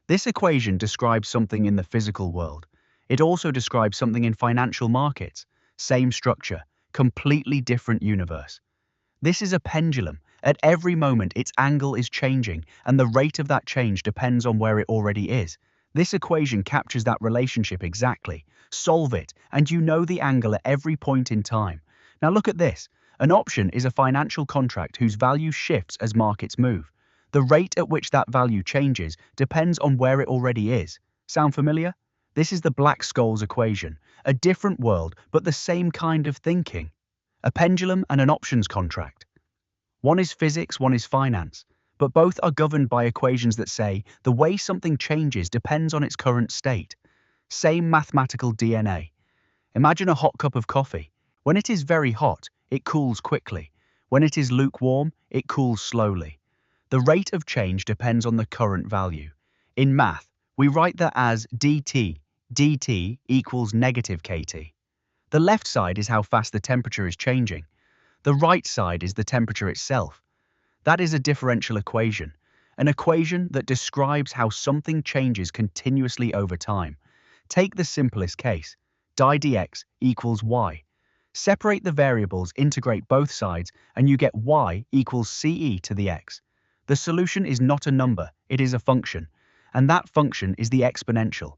This equation describes something in the physical world. It also describes something in financial markets. Same structure, completely different universe. This is a pendulum. At every moment, its angle is changing, and the rate of that change depends on where it already is. This equation captures that relationship exactly. Solve it, and you know the angle at every point in time. Now look at this. An option is a financial contract whose value shifts as markets move. The rate at which that value changes depends on where it already is. Sound familiar? This is the Black-Scholes equation, a different world, but the same kind of thinking. A pendulum and an options contract. One is physics, one is finance, but both are governed by equations that say the way something changes depends on its current state. Same mathematical DNA. Imagine a hot cup of coffee. When it is very hot, it cools quickly. When it is lukewarm, it cools slowly. The rate of change depends on the current value. In math, we write that as dt equals negative kT. The left side is how fast the temperature is changing. The right side is the temperature itself. That is a differential equation, an equation that describes how something changes continuously over time. Take the simplest case, di dx equals y. Separate the variables, integrate both sides, and you get y equals ce to the x. The solution is not a number, it is a function, and that function is the exponential.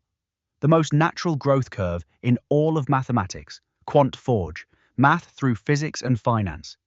The most natural growth curve in all of mathematics, QuantForge, math through physics and finance.